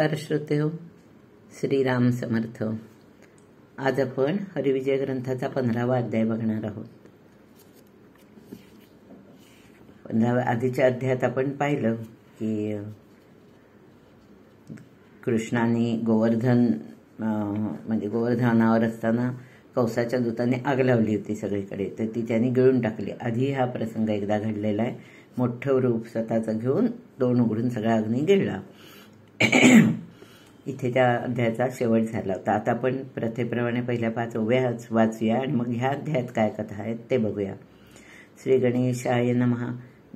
नमस्कार श्रोतेहो, श्रीराम समर्थ। आज आपण हरिविजय ग्रंथाचा 15वा अध्याय बघणार आहोत। 15व्या आधीच्या अध्यायात आपण पाहिलं की कृष्णाने गोवर्धनावर असताना कंसाच्या दूताने आग लावली होती सगळीकडे, तर ती त्याने गिळून टाकली। आधी हा प्रसंग एकदा घडलेला आहे। मोठं रूप स्वतःचं घेऊन तोंड उघडून सगळा अग्नी गिळला। इथे त्या अध्यायाचा शेवट झाला होता। आता आपण प्रथेप्रमाणे पहिल्या 5 ओव्या वाचूया आणि मग ह्या अध्यायात काय कथा आहेत ते बघूया। श्री गणेशाय नमः।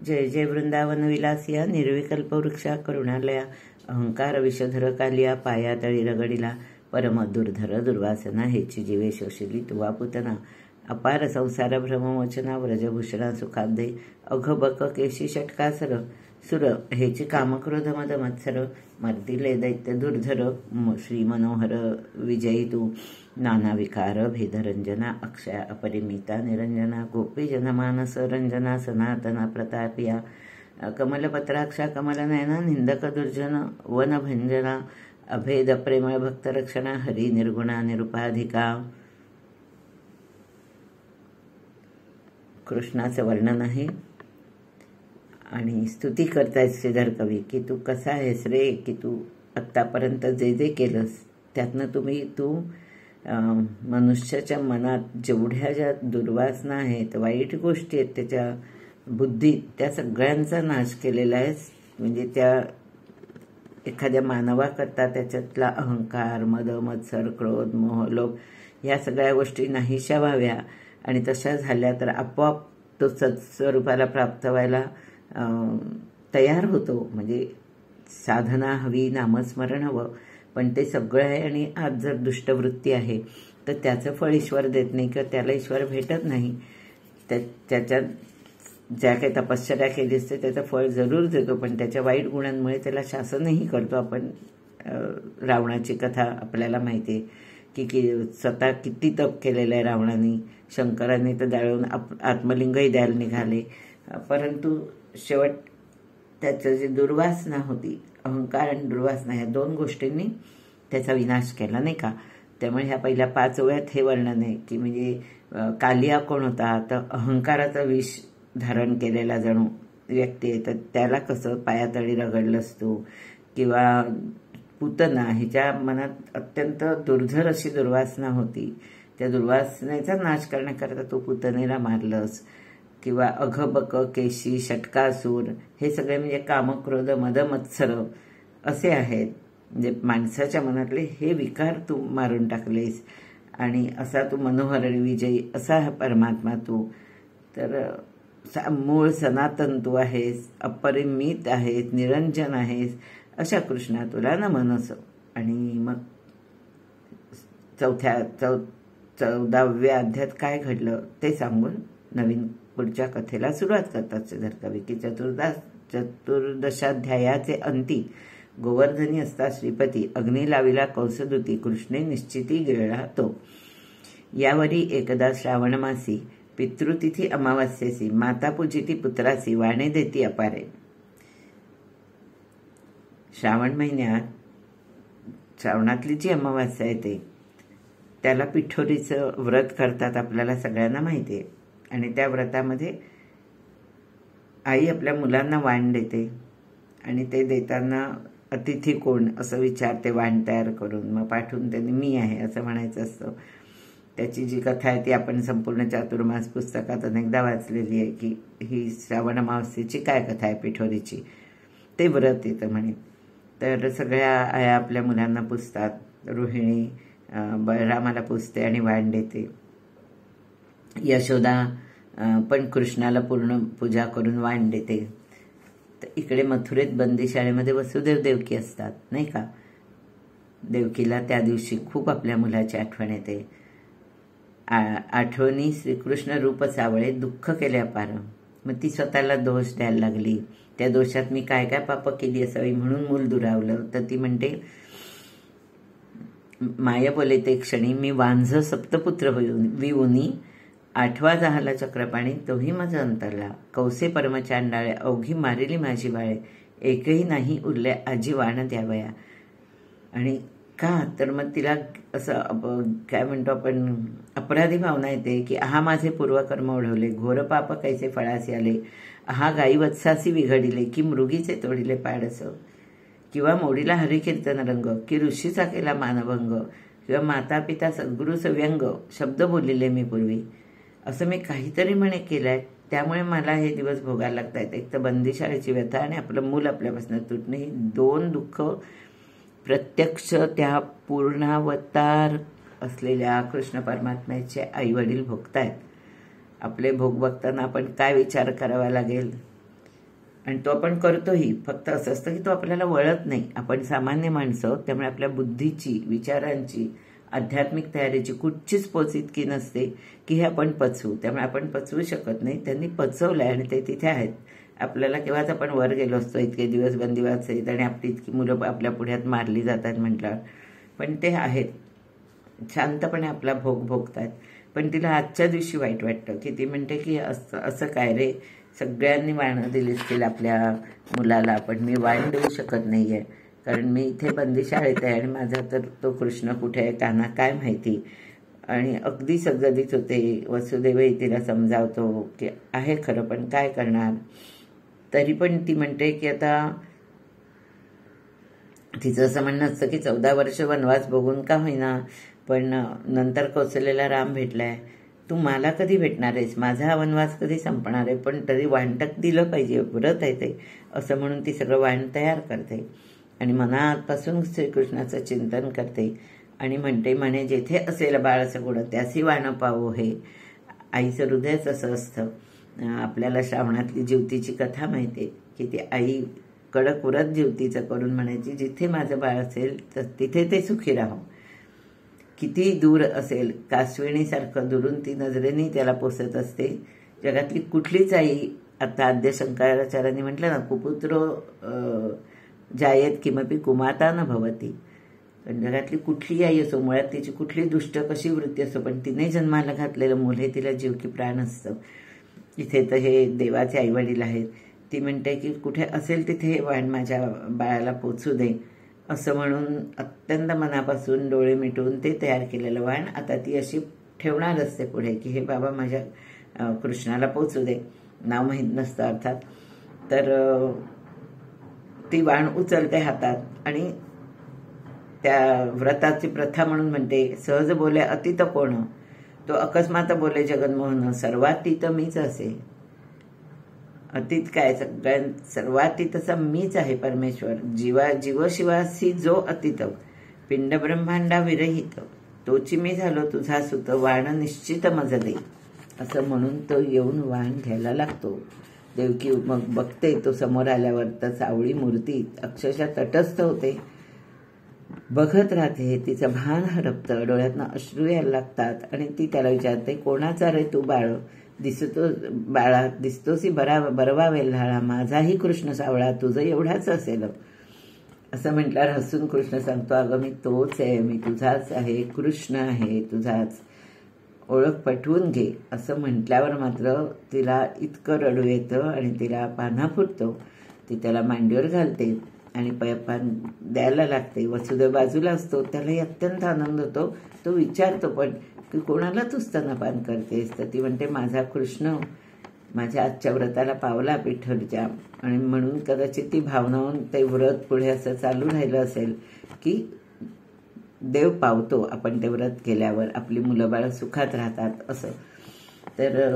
जय जय वृंदावन विलासिया, निर्विकल्प वृक्षा करुणालया, अहंकार विषधर कालिया, पाया तळी रगडिला, परम दुर्धर दुर्वासना, हेची जीवे शोषिली तुवा पुतना, अपार संसार भ्रममोचना, व्रजभूषणा सुखाब्दे, अघबक केशी षटकासर, सुर हेची कामक्रोध मद मत्सर, मर्दिले दैत्य दुर्धर, श्री मनोहर विजयी तू, नाना विकार भेदरंजना, अक्षय अपरिमिता निरंजना, गोपी जनमानस रंजना, सनातना प्रतापिया, कमलपत्राक्षा कमलनयना, निंदक दुर्जन वनभंजना, अभेद प्रेमळ भक्तरक्षणा, हरी निर्गुणा निरुपाधिका। कृष्णाचं वर्णन आहे आणि स्तुती करतायत श्रीधर कवी की तू कसा आहेस रे, की तू आत्तापर्यंत जे जे केलंस त्यातनं तू मनुष्याच्या मनात जेवढ्या ज्या दुर्वासना आहेत, वाईट गोष्टी आहेत, त्याच्या बुद्धीत त्या सगळ्यांचा नाश केलेला आहेस। म्हणजे त्या एखाद्या मानवाकरता त्याच्यातला अहंकार, मद मत्सर, क्रोध, मोह, लोभ ह्या सगळ्या गोष्टी नाहीशा व्हाव्या आणि तशा झाल्या तर आपोआप तो सत्स्वरूपाला प्राप्त व्हायला तयार होतो। म्हणजे साधना हवी, नामस्मरण हवं, पण ते सगळं आहे आणि आज जर दुष्टवृत्ती आहे तर त्याचं फळ ईश्वर देत नाही किंवा त्याला ईश्वर भेटत नाही। त्याच्या ज्या काही तपश्चर्या केली असते त्याचं फळ जरूर देतो, पण त्याच्या वाईट गुणांमुळे त्याला शासनही करतो। आपण रावणाची कथा आपल्याला माहिती आहे की स्वतः किती तप केलेलं आहे रावणाने, शंकराने तर जाळून आत्मलिंगही द्यायला निघाले, परंतु शेवट त्याचं जी दुर्वासना होती, अहंकार आणि दुर्वासना, ह्या 2 गोष्टींनी त्याचा विनाश केला, नाही का। त्यामुळे ह्या पहिल्या 5 ओव्यात हे वर्णन आहे की म्हणजे कालिया कोण होता, तर अहंकाराचा विष धारण केलेला जणू व्यक्ती आहे, तर त्याला कसं पायातळी रगडलंस तू, किंवा पुतना हिच्या मनात अत्यंत दुर्धर अशी दुर्वासना होती, त्या दुर्वासनेचा नाश करण्याकरता तू पुतनेला मारलंस, किंवा अघबक केशी षटकासूर हे सगळे म्हणजे कामक्रोध मद मत्सर असे आहेत। म्हणजे माणसाच्या मनातले हे विकार तू मारून टाकलेस आणि असा तू मनोहर विजयी असा हा परमात्मा तू, तर मूळ सनातन तू आहेस, अपरिमित आहेस, निरंजन आहेस, अशा कृष्णा तुला नमन असो। आणि मग 14व्या अध्यायात काय घडलं ते सांगून नवीन पुढच्या कथेला सुरुवात करतात श्रीधर कवी की चतुर्दशाध्यायाचे अंती, गोवर्धनी असता श्रीपती, अग्नी लाविला कंसदूती, कृष्णे निश्चिती गिळला तो। यावरी एकदा श्रावण मासी, पितृतिथी अमावास्येसी, माता पूजिती पुत्रासी, वाणे देती अपारे। श्रावण महिन्यात श्रावणातली जी अमावास्या येते त्याला पिठोरीचं व्रत करतात, आपल्याला सगळ्यांना माहिती आहे। आणि त्या व्रतामध्ये आई आपल्या मुलांना वाण देते आणि ते देताना अतिथी कोण असं विचारते वाण तयार करून, मग पाठवून त्यांनी मी आहे असं म्हणायचं असतं। त्याची जी कथा आहे ती आपण संपूर्ण चातुर्मास पुस्तकात अनेकदा वाचलेली आहे की ही श्रावण अमावस्येची काय कथा आहे पिठोरीची, ते व्रत येतं म्हणे। तर सगळ्या आया आपल्या मुलांना पुजतात, रोहिणी बळरामाला पुजते आणि वाण देते, यशोदा पण कृष्णाला पूर्ण पूजा करून वाण देते। तर इकडे मथुरेत बंदीशाळेमध्ये वसुदेव देवकी असतात, नाही का। देवकीला त्या दिवशी खूप आपल्या मुलाची आठवण येते। आठवणी श्रीकृष्ण रूप सावळे, दुःख केले अपार। मग ती स्वतःला दोष द्यायला लागली, त्या दोषात मी काय काय पाप केली असावी म्हणून मूल दुरावलं। तर ती म्हणते, माया बोले ते क्षणी, मी वांझ सप्तपुत्र विऊनी, 8वा झाला चक्रपाणी, तोही माझा अंतरला, कौसे परमचांडाळे, अवघी मारिली माझी बाळे, एकही नाही उरले आजी वाण द्यावया। आणि का तर मग तिला असं काय म्हणतो आपण, अपराधी भावना येते की हा माझे पूर्वकर्म ओढवले, घोर पाप कैसे फळासी आले, हा गाई वत्सासी विघडिले, की मृगीचे तोडिले पाडस, किंवा मोडीला हरिकीर्तन रंग, की ऋषीचा केला मानभंग, किंवा माता पिता सद्गुरू सव्यंग, शब्द बोललेले मी पूर्वी. असं मी काहीतरी म्हणे केलंय, त्यामुळे मला हे दिवस भोगायला लागत आहेत. एक तर बंदीशाळेची व्यथा आणि आपलं मूल आपल्यापासून तुटणे, ही दोन दुःख प्रत्यक्ष त्या पूर्णावतार असलेल्या कृष्ण परमात्म्याचे आईवडील भोगतायत. आपले भोग बघताना आपण काय विचार करावा लागेल, आणि तो आपण करतोही. फक्त असं असतं की तो आपल्याला वळत नाही. आपण सामान्य माणसं, त्यामुळे आपल्या बुद्धीची, विचारांची, आध्यात्मिक तयारीची कुठचीच पोच इतकी नसते की हे आपण पचवू. त्यामुळे आपण पचवू शकत नाही. त्यांनी पचवलंय आणि ते तिथे आहेत. आपल्याला केव्हाच आपण वर गेलो असतो, इतके दिवस बंदिवास आहेत आणि आपली इतकी मुलं आपल्या पुढ्यात मारली जातात म्हटल्यावर, पण ते आहेत, शांतपणे आपला भोग भोगतात. पण तिला आजच्या दिवशी वाईट वाटतं की ती म्हणते की असं काय रे, सगळ्यांनी वाणं दिली असतील आपल्या मुलाला, पण मी वाण देऊ शकत नाही आहे, कारण मी इथे बंदीशाळेत आहे आणि माझा तर तो कृष्ण कुठे आहे त्यांना काय माहिती. आणि अगदी सगळीच होते. वसुदेवही तिला समजावतो की आहे खरं, पण काय करणार. तरी पण ती म्हणते की आता तिचं असं म्हणणं असतं की 14 वर्ष वनवास बघून का होईना, पण नंतर कौशल्याला राम भेटलाय, तू मला कधी भेटणार आहेस, माझा हा वनवास कधी संपणार आहे, पण तरी वाणटक दिलं पाहिजे, व्रत आहे ते, असं म्हणून ती सगळं वाण तयार करते आणि मनापासून श्रीकृष्णाचं चिंतन करते आणि म्हणते, म्हणे जेथे असेल बाळ सगुण त्यासी वाण पावो हे. आईचं हृदयच असं असतं. आपल्याला श्रावणातली ज्योतीची कथा माहिती आहे की ती आई कडक व्रत ज्योतीचं करून म्हणायची, जिथे माझं बाळ असेल तर तिथे ते सुखी राहो. किती दूर असेल, कासविणीसारखं दुरून ती नजरेने त्याला पोसत असते. जगातली कुठलीच आई, आता आद्य शंकराचार्यांनी म्हटलं ना, कुपुत्रो जायेत किमपि कुमाता न भवती. पण जगातली कुठली आई असो, मुळात तिची कुठली दुष्ट कशी वृत्ती असो, पण तिने जन्माला घातलेलं मूल हे तिला जीव की प्राण असतं. इथे तर हे देवाचे आईवडील आहेत. ती म्हणते की कुठे असेल तिथे हे वाण माझ्या बाळाला पोचू दे, असं म्हणून अत्यंत मनापासून डोळे मिटून ते तयार केलेलं वाण आता ती अशी ठेवणार असते पुढे की हे बाबा माझ्या कृष्णाला पोचू दे. नाव माहीत नसतं अर्थात. तर ती वाण उचलते हातात आणि त्या व्रताची प्रथा म्हणून म्हणते, सहज बोले अतीत कोण, तो अकस्मात बोले जगन्मोहन, सर्वातीत मीच असे. अतीत काय, सर्वातीत असा मीच आहे परमेश्वर. जीवशिवासी जो अतीत, पिंड ब्रह्मांडा विरहित, तोची मी झालो तुझा सुत, वाण निश्चित मज दे. असं म्हणून तो येऊन वाण घ्यायला लागतो. देवकी मग बघते, तो समोर आल्यावर तर सावळी मूर्ती अक्षरशः तटस्थ होते, बघत राहते. तिचं भान हरपतं, डोळ्यातनं अश्रू यायला लागतात आणि ती त्याला विचारते, कोणाचा रे तू बाळ, बाळा दिसतोसी बरवा वेल्हाळा, माझाही कृष्ण सावळा, तुझं एवढाच असेल. असं म्हटल्यावर हसून कृष्ण सांगतो, अगं मी तोच आहे, मी तुझाच आहे, कृष्ण आहे तुझाच, ओळख पटवून घे. असं म्हटल्यावर मात्र तिला इतकं रडू येतं आणि तिला पान्हा फुटतो. ती त्याला मांडीवर घालते आणि पान द्यायला लागते. वसुदेव बाजूला असतो, त्यालाही अत्यंत आनंद होतो. तो विचारतो पण की कोणाला तू स्तनपान करतेस, तर ती म्हणते, माझा कृष्ण माझ्या आजच्या व्रताला पावला विठ्ठलच्या, आणि म्हणून कदाचित ती भावनावून ते व्रत पुढे असं चालू राहिलं असेल की देव पावतो आपण ते व्रत केल्यावर, आपली मुलं बाळ सुखात राहतात असं. तर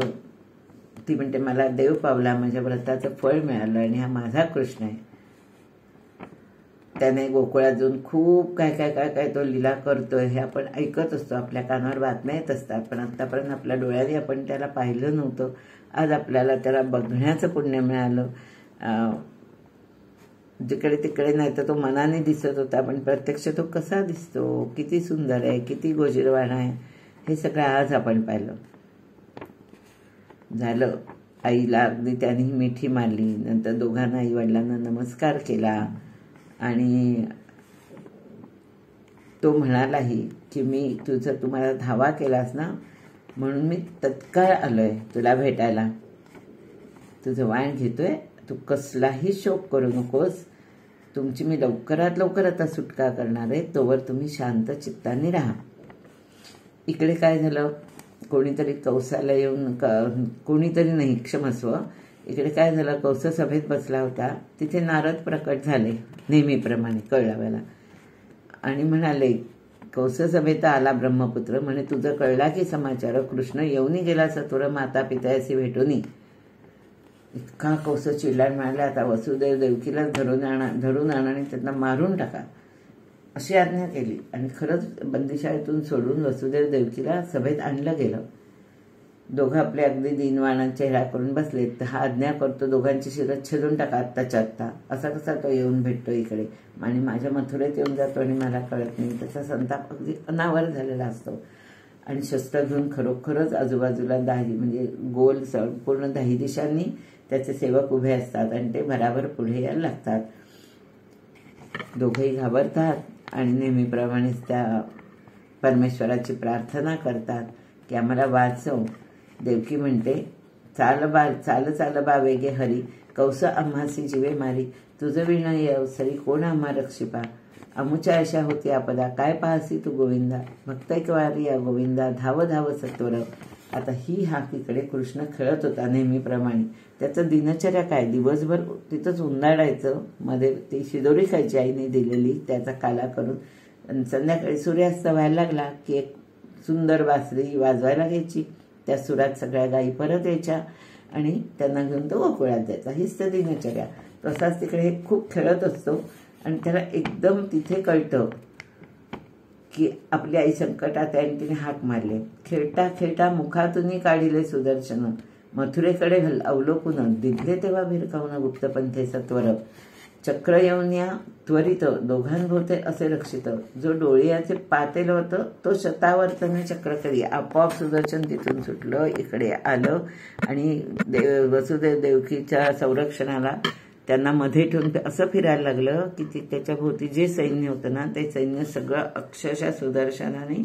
ती म्हणते, मला देव पावला, माझ्या व्रताचं फळ मिळालं आणि हा माझा कृष्ण आहे. त्याने गोकुळात जाऊन खूप काय काय काय काय तो लीला करतोय हे आपण ऐकत असतो, आपल्या कानावर बातम्या येत असतात, पण आत्तापर्यंत आपल्या डोळ्याने आपण त्याला पाहिलं नव्हतं. आज आपल्याला त्याला बघण्याचं पुण्य मिळालं. जिकडे तिकडे नाही तर तो मनाने दिसत होता, पण प्रत्यक्ष तो कसा दिसतो, किती सुंदर आहे, किती गोजीरवाणा आहे, हे सगळं आज आपण पाहिलं. झालं, आईला अगदी त्याने मिठी मारली, नंतर दोघांना आई वडिलांना नमस्कार केला आणि तो म्हणालाही की मी तुम्हाला धावा केलास ना, म्हणून मी तत्काळ आलोय तुला भेटायला, तुझं वाण घेतोय, तू कसलाही शोक करू नकोस, तुमची मी लवकरात लवकर आता सुटका करणार आहे, तोवर तुम्ही शांत चित्ताने राहा. इकडे काय झालं, कोणीतरी कौसाला येऊन कोणीतरी नाही, क्षमस्व, इकडे काय झालं, कौस सभेत बसला होता. तिथे नारद प्रकट झाले नेहमीप्रमाणे कळलाव्याला आणि म्हणाले, कौस सभेत आला ब्रह्मपुत्र, म्हणे तुझं कळला की समाचार, कृष्ण येऊनही गेला सत्वर माता पितायाशी भेटून. इतका कौस चिडला, म्हणाला आता वसुदेव देवकीला धरून आणा आणि त्यांना मारून टाका अशी आज्ञा केली. आणि खरंच बंदिशाळेतून सोडून वसुदेव देवकीला सभेत आणलं गेलं. दोघं आपले अगदी दीनवाणांच्या चेहरा करून बसलेत. तर हा आज्ञा करतो दोघांची शिरं छेदून टाका आत्ताच्या आत्ता. असा कसा तो येऊन भेटतो इकडे आणि माझ्या मथुरेत येऊन जातो आणि मला कळत नाही. त्याचा संताप अगदी अनावर झालेला असतो. आणि शस्त्र घेऊन खरोखरच आजूबाजूला म्हणजे गोल संपूर्ण 10 दिशांनी त्याचे सेवक उभे असतात आणि ते भराभर पुढे यायला लागतात. दोघंही घाबरतात आणि नेहमीप्रमाणेच त्या परमेश्वराची प्रार्थना करतात की आम्हाला वाचव. देवकी म्हणते, चाल बा वेगे हरी, कौस आम्हासी जीवे मारी, तुझं विण ये अवसरी कोण आम्हा रक्षिपा, अमुच्या अशा होती आपदा, काय पाहसी तू गोविंदा, भक्तैकवारी या गोविंदा, धाव धाव सत्वर. आता ही हाक इकडे कृष्ण खेळत होता नेहमीप्रमाणे. त्याचं दिनचर्या काय, दिवसभर तिथंच उंदाडायचं, मध्ये ती शिदोरी खायची आईने दिलेली त्याचा काला करून. संध्याकाळी सूर्यास्त व्हायला लागला की एक सुंदर बासरी वाजवायला घ्यायची. त्या सुरात सगळ्या गायी परत यायच्या आणि त्यांना घेऊन तो गोकुळात जायचा. हीच तर दिनचर्या. तसाच तिकडे खूप खेळत असतो आणि त्याला एकदम तिथे कळतं की आपली आई संकटात आहे आणि तिने हाक मारले. खेळता खेळता मुखातून काढिले सुदर्शन, मथुरेकडे अवलोकून, दिले तेव्हा भिरकावून गुप्तपंथे सत्वर, चक्र येऊन या त्वरित, दोघांभोवते असे रक्षित, जो डोळ्याचे पातेल होतं तो शतावर्तने चक्र करी. आपोआप सुदर्शन तिथून सुटलं, इकडे आलं आणि वसुदेव देवकीच्या संरक्षणाला त्यांना मध्ये ठेवून असं फिरायला लागलं की त्याच्या भोवती जे सैन्य होतं ना ते सैन्य सगळं अक्षरशः सुदर्शनाने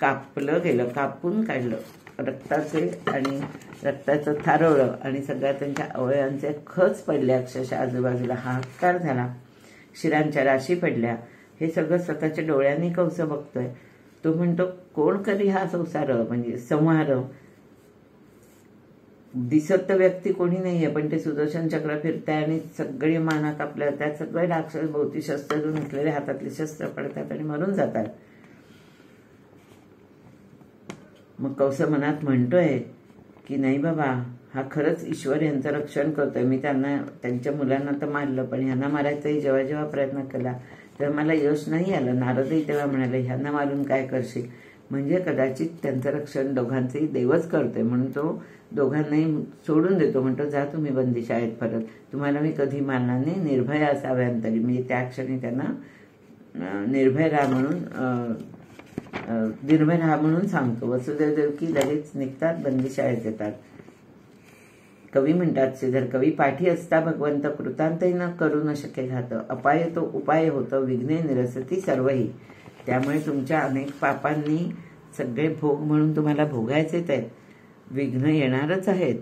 कापलं गेलं, कापून काढलं. रक्ताचे आणि रक्ताचं थारोळं आणि सगळ्या त्यांच्या अवयवांचे खच पडले अक्षरशः आजूबाजूला. हाहाकार झाला, शिरांच्या राशी पडल्या. हे सगळं स्वतःच्या डोळ्यांनी कौस बघतोय. तो म्हणतो, कोण कधी हा संसार म्हणजे संहार, दिसत तर व्यक्ती कोणी नाहीये पण ते सुदर्शन चक्र फिरताय आणि सगळे माना कापल्या, त्यात सगळे राक्षस भोवती शस्त्र घेऊन उठलेले हातातले शस्त्र पडतात आणि मरून जातात. मग कौस मनात म्हणतोय की नाही बाबा, हा खरंच ईश्वर यांचं रक्षण करतोय. मी त्यांच्या मुलांना तर मारलं पण ह्यांना मारायचाही जेव्हा जेव्हा प्रयत्न केला तेव्हा मला यश नाही आलं. नारदही तेव्हा म्हणाले, ह्यांना मारून काय करशील, म्हणजे कदाचित त्यांचं रक्षण दोघांचंही देवच करतोय. म्हणून तो दोघांनाही सोडून देतो. म्हणतो, जा तुम्ही बंदीशाळेत परत, तुम्हाला मी कधी मारणार नाही, निर्भय असाव्यांतरी. म्हणजे त्या क्षणी त्यांना निर्भय राहा म्हणून सांगतो. वसुदेव देवकी लगेच निघतात, बंदीशाळेत येतात. कवी म्हणतात, श्रीधर कवी, पाठी असता भगवंत कृतांतही न करू न शके घात, अपाय तो उपाय होतं, विघ्ने निरसती सर्वही. त्यामुळे तुमच्या अनेक पापांनी सगळे भोग म्हणून तुम्हाला भोगायचेच आहेत, विघ्न येणारच आहेत.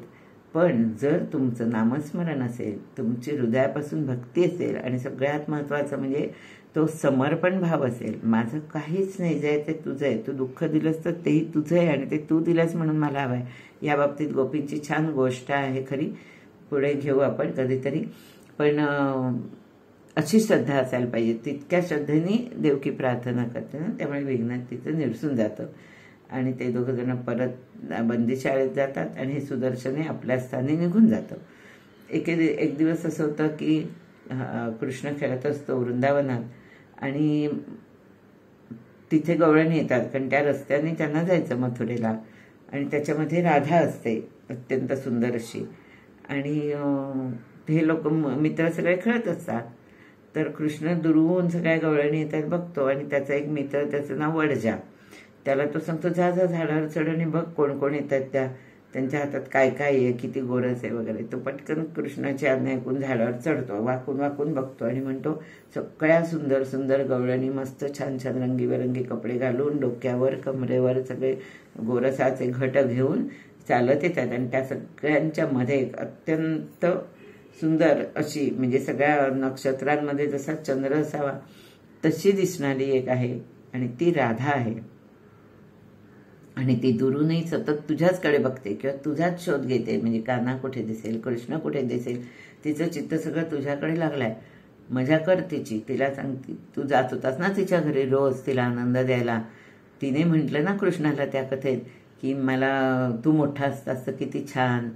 पण जर तुमचं नामस्मरण असेल, तुमची हृदयापासून भक्ती असेल आणि सगळ्यात महत्त्वाचं म्हणजे तो समर्पण भाव असेल, माझं काहीच नाही, जे ते तुझं आहे, तू दुःख दिलंस तर तेही तुझं आहे आणि ते तू दिलंस म्हणून मला हवं आहे. या बाबतीत गोपींची छान गोष्ट आहे खरी, पुढे घेऊ आपण कधीतरी. पण अशी श्रद्धा असायला पाहिजे. तितक्या श्रद्धेने देवकी प्रार्थना करते ना, त्यामुळे विघ्न तिचं निरसून जातं. आणि ते दोघं जण परत बंदीशाळेत जातात आणि हे सुदर्शने आपल्या स्थानी निघून जातं. एक दिवस असं होतं की कृष्ण खेळत असतो वृंदावनात आणि तिथे गवळणी येतात, कारण त्या रस्त्याने त्यांना जायचं मथुरेला. आणि त्याच्यामध्ये राधा असते अत्यंत सुंदर अशी. आणि हे लोक मित्र सगळे खेळत असतात. तर कृष्ण दुरून सगळ्या गवळणी येतात बघतो आणि त्याचा एक मित्र, त्याचं नाव वडजा, त्याला तो सांगतो, जा झाडावर चढ आणि बघ कोण कोण येतात, त्यांच्या हातात काय काय आहे, किती गोरस आहे वगैरे. तो पटकन कृष्णाची आज्ञा ऐकून झाडावर चढतो, वाकून वाकून बघतो आणि म्हणतो, सगळ्या सुंदर सुंदर गवळणी मस्त छान छान रंगीबेरंगी कपडे घालून डोक्यावर कमरेवर सगळे गोरसाचे घट घेऊन चालत येतात आणि त्या सगळ्यांच्या मध्ये एक अत्यंत सुंदर अशी, म्हणजे सगळ्या नक्षत्रांमध्ये जसा चंद्र असावा तशी दिसणारी एक आहे, आणि ती राधा आहे. आणि ती दुरूनही सतत तुझ्याचकडे बघते किंवा तुझाच शोध घेते. म्हणजे कान्हा कुठे दिसेल, कृष्ण कुठे दिसेल, तिचं चित्त सगळं तुझ्याकडे लागलंय. मजा कर तिची. तिला सांगते, तू जात होतास ना तिच्या घरी रोज तिला आनंद द्यायला. तिने म्हटलं ना कृष्णाला त्या कथेत की मला तू मोठा असतास तर किती छान,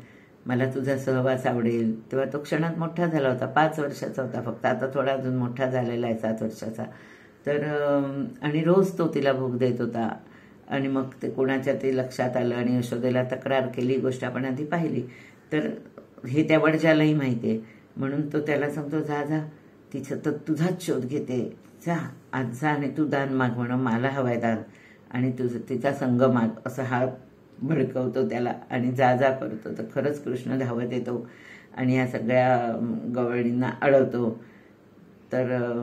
मला तुझा सहवास आवडेल. तेव्हा तो क्षणात मोठा झाला होता, 5 वर्षाचा होता फक्त. आता थोडा अजून मोठा झालेला आहे, 7 वर्षाचा. तर आणि रोज तो तिला भोग देत होता. आणि मग ते कोणाच्या ते लक्षात आलं आणि यशोदेला तक्रार केली. गोष्ट आपण आधी पाहिली. तर हे त्या वडजालाही माहिती आहे, म्हणून तो त्याला सांगतो, जा जा, ती सतत तुझाच शोध घेते, जा आज जा आणि तू दान माग, म्हणून मला हवाय दान, आणि तुझं तिचा संग माग, असं हा भडकवतो त्याला आणि जा जा करतो. तर खरंच कृष्ण धावत येतो आणि या सगळ्या गवळणींना अडवतो. तर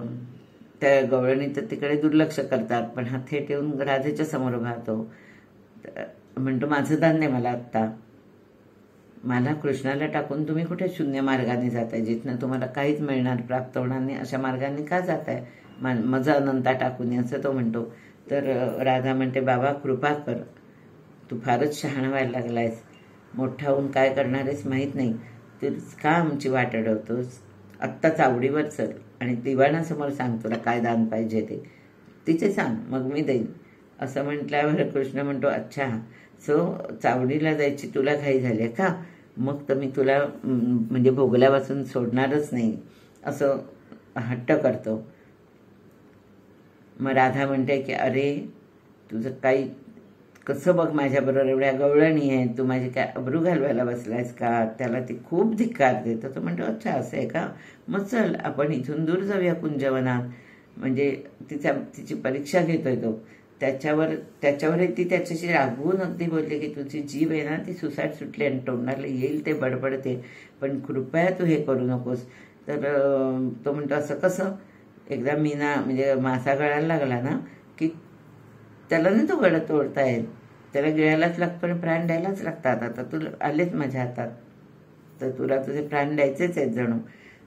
त्या गवळणी तर तिकडे दुर्लक्ष करतात, पण हा थेट येऊन राधेच्या समोर पाहतो. म्हणतो, माझं दान नाही मला आत्ता, मला कृष्णाला टाकून तुम्ही कुठे शून्य मार्गाने जाताय, जिथनं तुम्हाला काहीच मिळणार, प्राप्त होणार नाही, अशा मार्गाने का जाताय, माझं अनंता टाकून, असं तो म्हणतो. तर राधा म्हणते, बाबा कृपा कर, तू फारच शहाणा व्हायला लागलायस, मोठा होऊन काय करणार आहेस माहीत नाही, तू का आमची वाट अडवतोस, आत्ता चावडीवर चल आणि दिवाणासमोर सांग तुला काय दान पाहिजे ते, तिचे सांग मग मी देईन. असं म्हटल्यावर कृष्ण म्हणतो, अच्छा सो चावडीला जायची तुला घाई झाली आहे का, मग तर मी तुला म्हणजे भोगल्यापासून सोडणारच नाही, असं हट्ट करतो. मग राधा म्हणते की अरे तुझं काही कसं बघ, माझ्याबरोबर एवढ्या गवळणी आहे, तू माझी काय अब्रू घालवायला बसलायस का. त्याला ती खूप धिक्कार देतो. तो म्हणतो, अच्छा असं आहे का, मग चल आपण इथून दूर जाऊया कुंजवनात. म्हणजे तिची परीक्षा घेतोय तो. त्याच्यावरही ती त्याच्याशी रागवून अगदी बोलली की तुझी जीभ आहे ना ती सुसाट सुटली आणि तोंडाला येईल ते बडबडते, पण कृपया तू हे करू नकोस. तर तो म्हणतो, असं कसं, एकदा मीना म्हणजे मासा गळायला लागला ना की त्याला नाही तो गळा तोडता येत, त्याला गिळायलाच लागतो आणि प्राण द्यायलाच लागतात. आता तुला आलेच माझ्या हातात, तर तुला तुझे प्राण द्यायचेच आहेत जणू,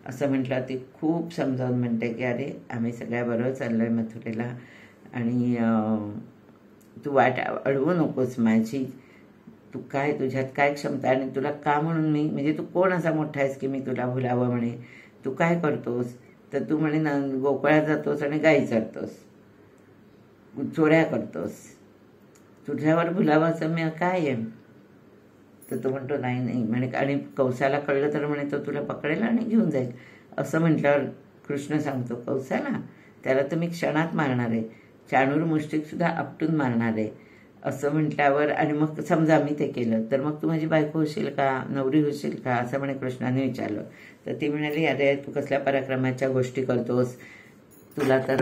असं म्हटलं. ती खूप समजावून म्हणते की अरे आम्ही सगळ्याबरोबर चाललोय मथुरेला आणि तू वाट अडवू नकोस माझी, तू काय तुझ्यात काय क्षमता आणि तुला का म्हणून मी, म्हणजे तू कोण असा मोठा आहेस की मी तुला भुलावं म्हणे, तू काय करतोस, तर तू म्हणे गोकुळात जातोस आणि गाई चरतोस, चोऱ्या करतोस, तुझ्यावर भुलावं असं मी काय आहे. तर तो म्हणतो नाही नाही म्हणे, आणि कौसाला कळलं तर म्हणे तो तुला पकडेल आणि घेऊन जाईल. असं म्हटल्यावर कृष्ण सांगतो, कौसाला, त्याला तर मी क्षणात मारणार आहे, चाणूर मुष्टिक सुद्धा आपटून मारणार आहे. असं म्हटल्यावर आणि मग समजा मी ते केलं तर मग तू माझी बायको होशील का, नवरी होशील का, असं म्हणे कृष्णाने विचारलं. तर ती म्हणाली, अरे तू कसल्या पराक्रमाच्या गोष्टी करतोस, तुला तर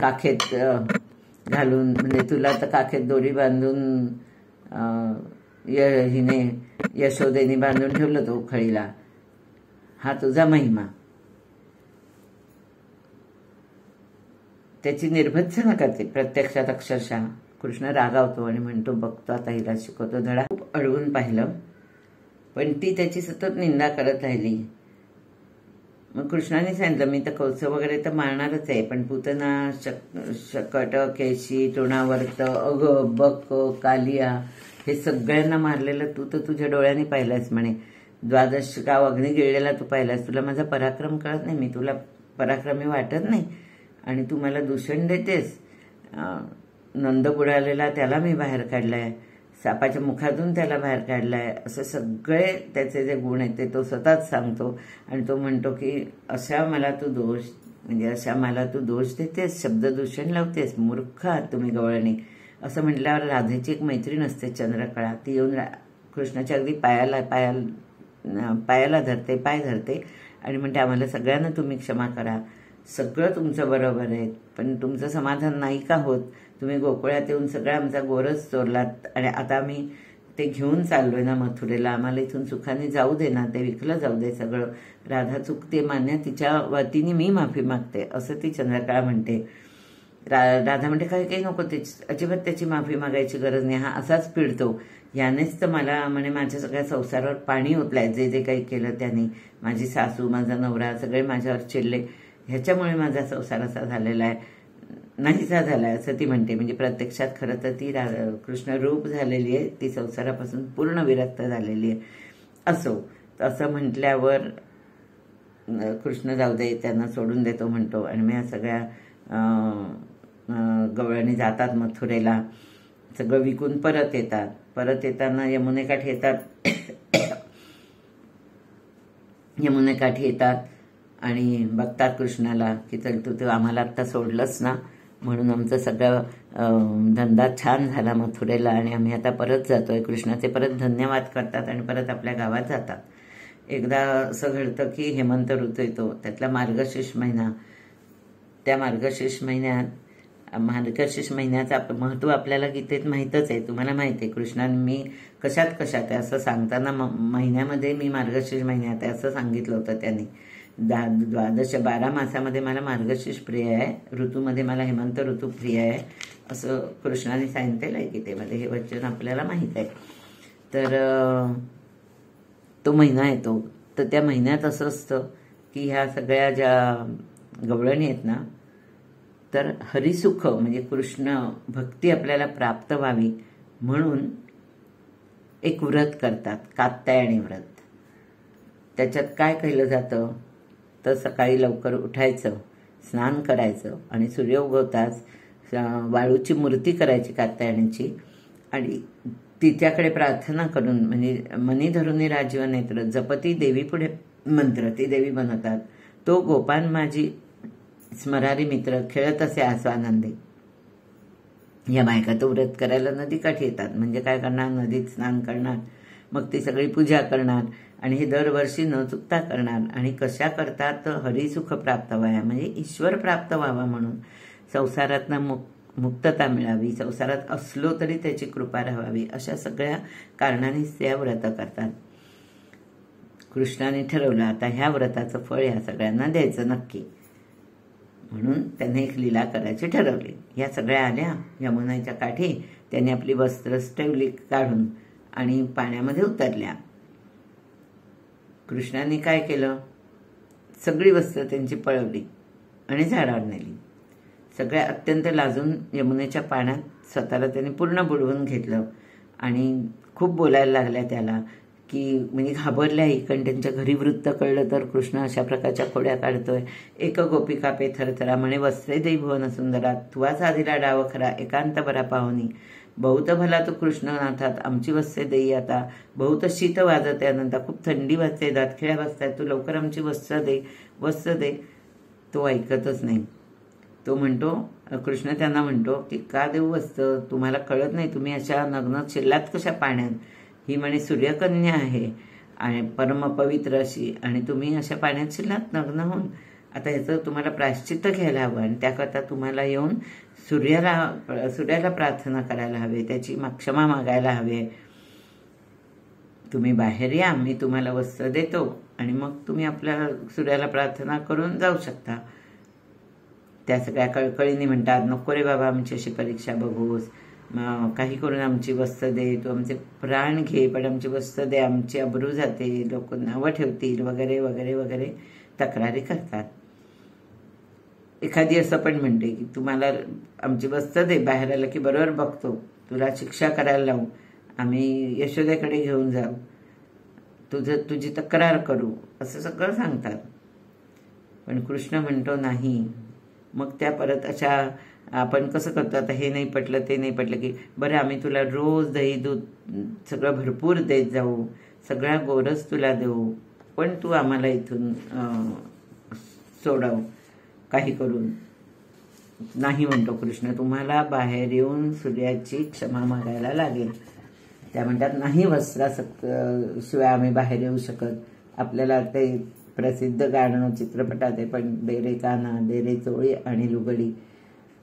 काखेत घालून, म्हणजे तुला तर काखेत दोरी बांधून हिने यशोदेने बांधून ठेवलं तो खळीला, हा तुझा महिमा, त्याची निर्भत्सना करते प्रत्यक्षात. अक्षरशः कृष्ण रागावतो आणि म्हणतो, बघतो आता हिला शिकवतो धडा. खूप अडवून पाहिलं पण ती त्याची सतत निंदा करत राहिली. मग कृष्णाने सांगितलं, मी तर कौस वगैरे तर मारणारच आहे, पण पूतना, शकट, केशी, तृणावर्त, अग, बक, कालिया, हे सगळ्यांना मारलेलं तू तर तुझ्या डोळ्याने पाहिलास म्हणे, 12 गाव अग्नी गिळलेला तू पाहिलास, तुला माझा पराक्रम कळत नाही, मी तुला पराक्रमी वाटत नाही आणि तू मला दूषण देतेस. नंद बुडालेला त्याला मी बाहेर काढलाय, सापाच्या मुखातून त्याला बाहेर काढलाय, असं सगळे त्याचे जे गुण आहेत ते तो स्वतःच सांगतो. आणि तो म्हणतो की अशा मला तू दोष देतेस, शब्ददूषण लावतेस, मूर्ख आहात तुम्ही गवळणी. असं म्हटल्यावर राधेची एक मैत्रीण असते चंद्रकळा, ती येऊन कृष्णाच्या अगदी पायाला धरते, पाय धरते आणि म्हणते, आम्हाला सगळ्यांना तुम्ही क्षमा करा, सगळं तुमचं बरोबर आहे, पण तुमचं समाधान नाही का होत, तुम्ही गोकुळात येऊन सगळं आमचा गोरच चोरलात आणि आता आम्ही ते घेऊन चाललोय ना मथुरेला, आम्हाला इथून सुखाने जाऊ दे ना, ते विकलं जाऊ दे सगळं. राधा चुकते मान्य, तिच्या वतीने मी माफी मागते, असं ती चंद्रकळा म्हणते. राधा म्हणते काही काही नको, अजिबात त्याची माफी मागायची गरज नाही, हा असाच पिडतो, यानेच तर मला म्हणे माझ्या सगळ्या संसारावर पाणी ओतलाय, जे जे काही केलं त्याने, माझी सासू, माझा नवरा सगळे माझ्यावर चिडले, ह्याच्यामुळे माझा संसार असा झालेला आहे, नाहीसा झाला आहे असं ती म्हणते. म्हणजे प्रत्यक्षात खरं तर ती कृष्ण रूप झालेली आहे, ती संसारापासून पूर्ण विरक्त झालेली आहे. असं म्हटल्यावर कृष्ण जाऊ दे, त्यांना सोडून देतो म्हणतो, आणि मग या सगळ्या गवळणी जातात मथुरेला, सगळं विकून परत येतात. परत येताना यमुनेकाठी येतात आणि बघतात कृष्णाला की चल तू आम्हाला आत्ता सोडलंस ना, म्हणून आमचं सगळं धंदा छान झाला मथुरेला आणि आम्ही आता परत जातोय. कृष्णाचे परत धन्यवाद करतात आणि परत आपल्या गावात जातात. एकदा असं घडतं की हेमंत ऋतू येतो, त्यातला मार्गशीर्ष महिना. त्या मार्गशीर्ष महिन्याचं महत्त्व आपल्याला गीतेत माहीतच आहे, तुम्हाला माहिती आहे. कृष्णाने मी कशात आहे असं सांगताना महिन्यामध्ये मी मार्गशीर्ष महिन्यात आहे असं सांगितलं होतं त्यांनी. 12 मासामध्ये मला मार्गशीर्ष प्रिय आहे, ऋतूमध्ये मला हेमंत ऋतू प्रिय आहे असं कृष्णाने सांगितलेलं आहे गीतेमध्ये. हे वचन आपल्याला माहीत आहे. तर तो महिना येतो, तर त्या महिन्यात असं असतं की ह्या सगळ्या ज्या गवळणी आहेत ना, तर हरिसुख म्हणजे कृष्ण भक्ती आपल्याला प्राप्त व्हावी म्हणून एक व्रत करतात, कात्यायनी व्रत. त्याच्यात काय केलं जातं तर सकाळी लवकर उठायचं, स्नान करायचं आणि सूर्य उगवताच वाळूची मूर्ती करायची कात्यायनीची आणि तिच्याकडे प्रार्थना करून, म्हणजे मनी धरुनी राजीव नेत्र, जपती देवी पुढे मंत्र, ती देवी बनवतात. तो गोपान माझी स्मरारी मित्र, खेळत असे आस्वानंदे. या बायका तो व्रत करायला नदीकाठी येतात. म्हणजे काय करणार, नदीत स्नान करणार, मग ती सगळी पूजा करणार आणि हे दरवर्षी न चुकता करणार. आणि कशा करतात, हरिसुख प्राप्त व्हावा, म्हणजे ईश्वर प्राप्त व्हावा म्हणून, संसारातनं मुक्तता मिळावी, संसारात असलो तरी त्याची कृपा राहावी, अशा सगळ्या कारणाने त्या व्रत करतात. कृष्णाने ठरवलं आता ह्या व्रताचं फळ ह्या सगळ्यांना द्यायचं नक्की, म्हणून त्याने एक लीला करायची ठरवली. या सगळ्या आल्या यमुनेच्या काठी, त्याने आपली वस्त्र ठेवली काढून आणि पाण्यामध्ये उतरल्या. कृष्णाने काय केलं, सगळी वस्त्र त्यांची पळवली आणि झाडावर नेली. सगळ्या अत्यंत लाजून यमुनेच्या पाण्यात स्वतःला त्याने पूर्ण बुडवून घेतलं आणि खूप बोलायला लागल्या त्याला, की म्हणजे घाबरल्याही, कारण त्यांच्या घरी वृत्त कळलं तर कृष्ण अशा प्रकारच्या खोड्या काढतोय. एक गोपिका पे थरथरा म्हणे वस्त्रे देई भुवन सुंदरा, तुवा साधिला डाव खरा एकांत बरा पाहुनी, बहुत भला तो कृष्णनाथात आमची वस्त्रे देई आता, बहुत शीत वाजते अनंता, खूप थंडी वाजते, दातखिळ्या वाजतायत, तू लवकर आमची वस्त्र दे. तो ऐकतच नाही. तो म्हणतो, कृष्ण त्यांना म्हणतो की का देऊ वस्त्र, तुम्हाला कळत नाही, तुम्ही अशा नग्न शिरलात कशा पाण्यात, ही म्हणे सूर्यकन्या आहे आणि परम पवित्र अशी, आणि तुम्ही अशा पाण्यात शिरलात नग्न होऊन. आता ह्याचं तुम्हाला प्रायश्चित्त घ्यायला हवं आणि त्याकरता तुम्हाला येऊन सूर्याला प्रार्थना करायला हवे, त्याची क्षमा मागायला हवे. तुम्ही बाहेर या, मी तुम्हाला वस्त्र देतो आणि मग तुम्ही आपल्या सूर्याला प्रार्थना करून जाऊ शकता. त्या सगळ्या कळकळीने म्हणतात, नको रे बाबा आमची अशी परीक्षा बघूस, काही करून आमची वस्त्र दे, तू आमचे प्राण घे पण आमची वस्त्र दे, आमची अब्रू जाते, लोक नावं ठेवतील वगैरे वगैरे वगैरे तक्रारी करतात. एखादी असं पण म्हणते की तुम्हाला आमची वस्त्र दे, बाहेर आलं की बरोबर बघतो, तुला शिक्षा करायला लावू, आम्ही यशोदेकडे घेऊन जाऊ, तुझी तक्रार करू, असं सगळं सांगतात. पण कृष्ण म्हणतो नाही. मग त्या परत अशा आपण कसं करतो, आता हे नाही पटलं ते नाही पटलं की बरं आम्ही तुला रोज दही दूध सगळं भरपूर देत जाऊ, सगळा गोरस तुला देऊ, पण तू आम्हाला इथून सोडव काही करून. नाही म्हणतो कृष्ण, तुम्हाला बाहेर येऊन सूर्याची क्षमा मागायला लागेल. त्या म्हणतात नाही, वस्त्राशिवाय आम्ही बाहेर येऊ शकत. आपल्याला ते प्रसिद्ध गाणं चित्रपटात आहे पण, दे रे काना दे रे चोळी आणि लुगडी,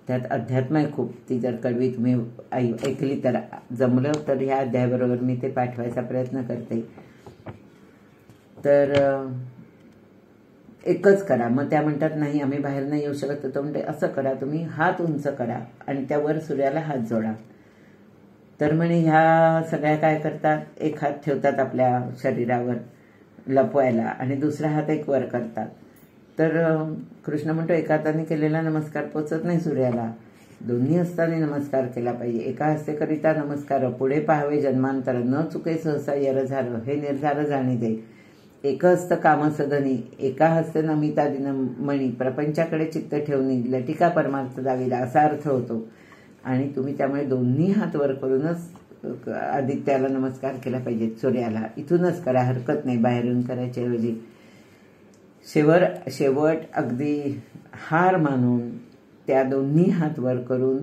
त्यात अध्यात्म आहे खूप. ती जर कडवी तुम्ही ऐकली तर जमलं तर ह्या अध्यायाबरोबर मी ते पाठवायचा प्रयत्न करते. तर एकच करा. मग त्या म्हणतात नाही आम्ही बाहेर नाही येऊ शकत. तर तो म्हणते असं करा, तुम्ही हात उंच करा आणि त्यावर सूर्याला हात जोडा. तर म्हणे ह्या सगळ्या काय करतात, एक हात ठेवतात आपल्या शरीरावर लपवायला आणि दुसरा हात एक वर करतात. तर कृष्ण म्हणतो एका हाताने केलेला नमस्कार पोचत नाही सूर्याला, दोन्ही हस्ताने नमस्कार केला पाहिजे. एका हस्ते करिता नमस्कार, पुढे पाहावे जन्मांतर, न चुके सहसा यरझार, हे निर्धार जाणी दे. एक हस्त कामसदनी, एका हस्ते नमितादिन मणी, प्रपंचाकडे चित्त ठेवणी, लटिका परमार्थ दाविला, असा अर्थ होतो. आणि तुम्ही त्यामुळे दोन्ही हात वर करूनच आदित्याला नमस्कार केला पाहिजे, सूर्याला. इथूनच करा, हरकत नाही बाहेरून करायच्या ऐवजी. शेवट अगदी हार मानून त्या दोन्ही हात वर करून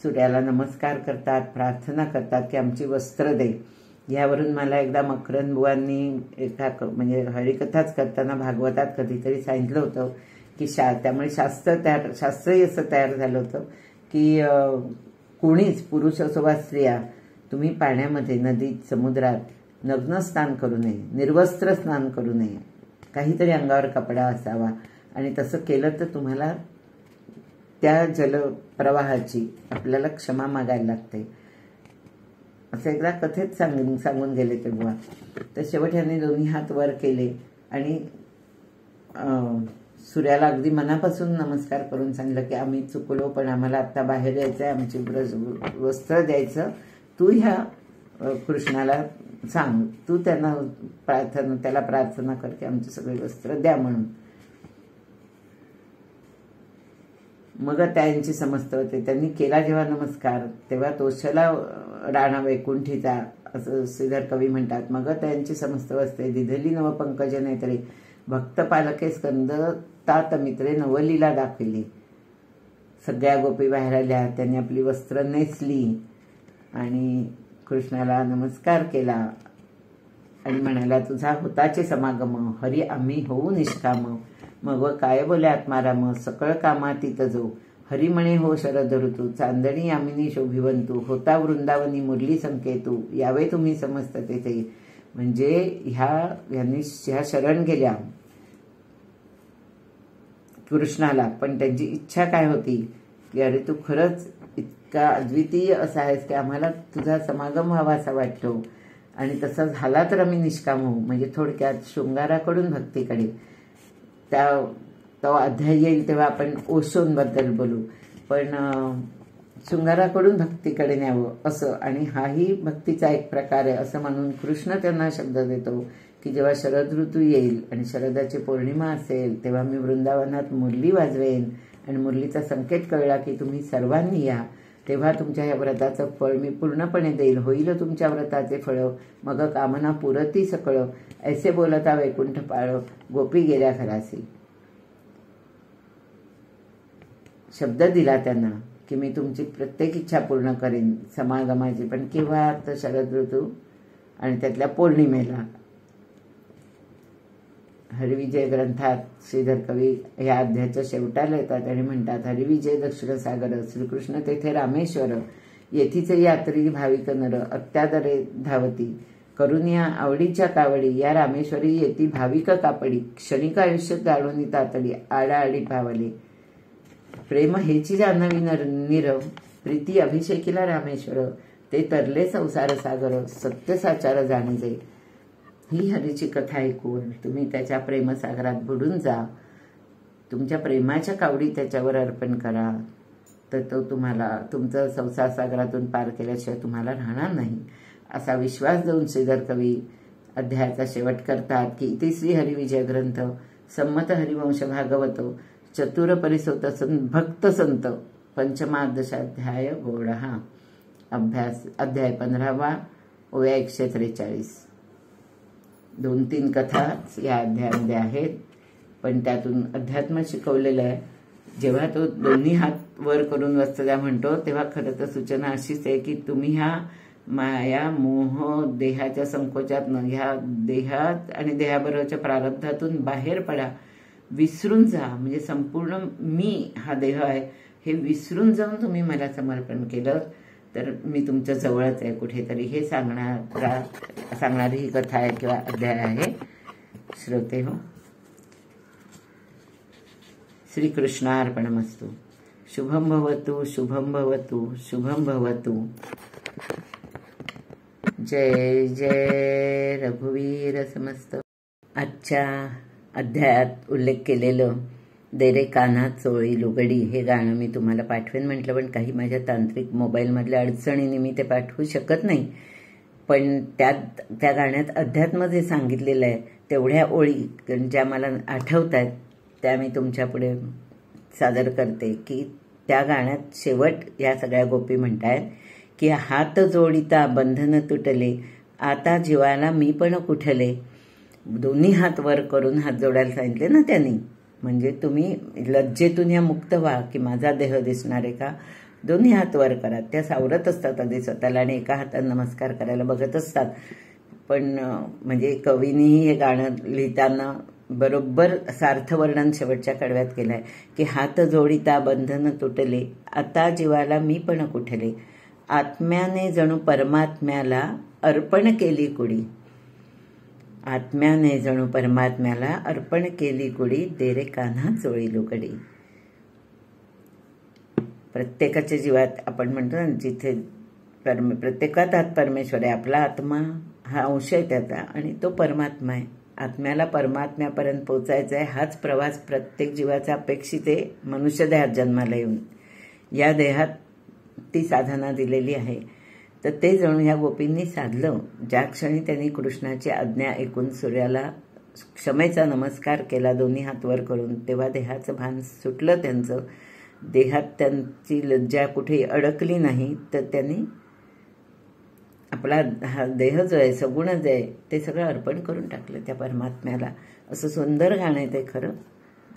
सूर्याला नमस्कार करतात, प्रार्थना करतात की आमची वस्त्र दे. यावरून मला एकदा मकरंद बुवांनी एका म्हणजे हरिकथाच करताना भागवतात कधीतरी सांगितलं होतं की त्यामुळे शास्त्रही असं तयार झालं होतं की कोणीच पुरुष असो वा स्त्रिया तुम्ही पाण्यामध्ये, नदीत, समुद्रात नग्न स्नान करू नये, निर्वस्त्र स्नान करू नये, काहीतरी अंगावर कपडा असावा. आणि तसं केलं तर तुम्हाला त्या जलप्रवाहाची आपल्याला क्षमा मागायला लागते, असं एकदा कथेत सांगून गेले ते बुवा. तर शेवट यांनी दोन्ही हात वर केले आणि सूर्याला अगदी मनापासून नमस्कार करून सांगितलं की आम्ही चुकलो, पण आम्हाला आत्ता बाहेर यायचं आहे, आमची वस्त्र द्यायचं. तू ह्या कृष्णाला सांग, तू त्याला प्रार्थना कर की आमची सगळी वस्त्र द्या म्हणून. मग त्यांची समस्त होते. त्यांनी केला जेव्हा नमस्कार तेव्हा तोषला राणा वैकुंठीचा, असं श्रीधर कवी म्हणतात. मग त्यांची समस्त वस्त्रे दिधली नव पंकज नेत्रे, भक्त पालके स्कंद तात मित्रे, नवलीला दाखविली. सगळ्या गोपी बाहेर आल्या, त्यांनी आपली वस्त्र नेसली आणि कृष्णाला नमस्कार केला आणि म्हणाला तुझा होताचे समागम, हरी आम्ही होऊ निष्काम. मग काय बोले आत्माराम, सकळ कामातीत जो, हरी म्हणे हो शरद ऋतू, चांदणी यामिनी शोभिवंतू, होता वृंदावनी मुरली संकेतू, यावे तुम्ही समस्त तेथे. म्हणजे ह्या शरण गेल्या कृष्णाला, पण त्यांची इच्छा काय होती की अरे तू खरंच इतका अद्वितीय असा आहेस की आम्हाला तुझा समागम व्हावा असा वाटतो आणि तसा झाला तर आम्ही निष्काम होऊ. म्हणजे थोडक्यात शृंगाराकडून भक्तीकडे. तो अध्याय येईल तेव्हा आपण ओशोंबद्दल बोलू, पण शृंगाराकडून भक्तीकडे न्यावं असं. आणि हाही भक्तीचा एक प्रकार आहे असं म्हणून कृष्ण त्यांना शब्द देतो की जेव्हा शरद ऋतू येईल आणि शरदाची पौर्णिमा असेल तेव्हा मी वृंदावनात मुरली वाजवेन आणि मुरलीचा संकेत कळला की तुम्ही सर्वांनी या, तेव्हा तुमच्या या व्रताचं फळ मी पूर्णपणे देईल, होईल तुमच्या व्रताचे फळ, मग कामना पुरती सकळ, ऐसे बोलता वैकुंठ पाळ, गोपी गेल्या घरासी. शब्द दिला त्यांना की मी तुमची प्रत्येक इच्छा पूर्ण करेन समागमाची, पण केव्हा, तर शरद ऋतू आणि त्यातल्या पौर्णिमेला. हरिविजय ग्रंथात श्रीधर कवी ह्या अध्यायाच्या शेवटाला येतात आणि म्हणतात हरिविजय दक्षिण सागर, श्रीकृष्ण तेथे रामेश्वर, येथीचे यात्री भाविक नर, अत्यादरे धावती, करून या आवडीच्या कावडी, या रामेश्वरी येती भाविक कापडी, क्षणिक आयुष्य जाळून तातडी, आडाआडी पावले. प्रेम हेची जाणवी निरव, प्रीती अभिषेकीला रामेश्वर, ते तरले संसार सागर, सत्य साचार जाणीजे. ही हरीची कथा ऐकून तुम्ही त्याच्या प्रेमसागरात बुडून जा, तुमच्या प्रेमाच्या कावडी त्याच्यावर अर्पण करा, तर तो तुम्हाला तुमचं संसार सागरातून पार केल्याशिवाय तुम्हाला राहणार नाही असा विश्वास देऊन श्रीधर कवी अध्यायाचा शेवट करतात की इति श्री हरिविजय ग्रंथ संमत हरिवंश भागवत चतुर परिसोत भक्त संत पंचमादशाध्याय गोडहा. अभ्यास अध्याय 15 ओव्या 143. 2-3 कथा या अध्यायामध्ये आहेत, पण त्यातून अध्यात्म शिकवलेलं आहे. जेव्हा तो दोन्ही हात वर करून वस्त्र म्हणतो तेव्हा खरं तर सूचना अशीच आहे की तुम्ही ह्या माया मोह देहाच्या संकोचातनं ह्या देहात आणि देहाबरोबरच्या प्रारब्धातून बाहेर पडा, विसरून जा. म्हणजे संपूर्ण मी हा देह आहे हे विसरून जाऊन तुम्ही मला समर्पण केलं तर मी तुमच्या जवळच आहे कुठेतरी, हे सांगणारी ही कथा आहे किंवा अध्याय आहे. श्रोते हो, श्रीकृष्णार्पणमस्तु. शुभं भवतु, शुभं भवतु, शुभं भवतु. जय जय रघुवीर समस्त. आजच्या अध्यायात उल्लेख केलेलं दे रे कान्हा चोळी लुगडी हे गाणं मी तुम्हाला पाठवेन म्हटलं, पण काही माझ्या तांत्रिक मोबाईलमधल्या अडचणीने मी ते पाठवू शकत नाही. पण त्या गाण्यात अध्यात्म जे सांगितलेलं आहे तेवढ्या ओळी ज्या मला आठवत आहेत त्या मी तुमच्यापुढे सादर करते. की त्या गाण्यात शेवट या सगळ्या गोपी म्हणतायत की हात जोडिता बंधन तुटले, आता जीवाला मी पण कुठले. दोन्ही हात वर करून हात जोडायला सांगितले ना त्यांनी. म्हणजे तुम्ही लज्जेतून ह्या मुक्त व्हा की माझा देह दिसणार आहे का. दोन्ही हात वर करा. त्या सावरत असतात आधी स्वतःला आणि एका हातात नमस्कार करायला बघत असतात. पण म्हणजे कवीनीही हे गाणं लिहिताना बरोबर सार्थवर्णन शेवटच्या कडव्यात केलं आहे की हात जोडिता बंधन तुटले, आता जीवाला मी पण कुठले. आत्म्याने जणू परमात्म्याला अर्पण केली कुडी. आत्म्याने जणू परमात्म्याला अर्पण केली कुडी, दे रे कान्हा चोळी लुगडी. प्रत्येकाच्या जीवात आपण म्हणतो ना, जिथे प्रत्येकात आत परमेश्वर आहे. आपला आत्मा हा अंश आहे त्याचा आणि तो परमात्मा आहे. आत्म्याला परमात्म्यापर्यंत पोचायचं आहे. हाच प्रवास प्रत्येक जीवाचा अपेक्षित आहे. मनुष्य देहात जन्माला येऊन या देहात ती साधना दिलेली आहे. तर ते जणू ह्या गोपींनी साधलं. ज्या क्षणी त्यांनी कृष्णाची आज्ञा ऐकून सूर्याला क्षमेचा नमस्कार केला दोन्ही हात वर करून, तेव्हा देहाचं भान सुटलं त्यांचं. देहात त्यांची लज्जा कुठे अडकली नाही. तर त्यांनी आपला हा देह जो आहे सगुणच आहे ते सगळं अर्पण करून टाकलं त्या परमात्म्याला. असं सुंदर गाणं आहे ते. खरं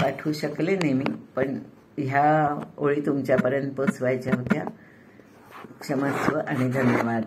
पाठवू शकले नाही मी, पण ह्या ओळी तुमच्यापर्यंत पोचवायच्या होत्या. क्षमस्व आणि धन्यवाद.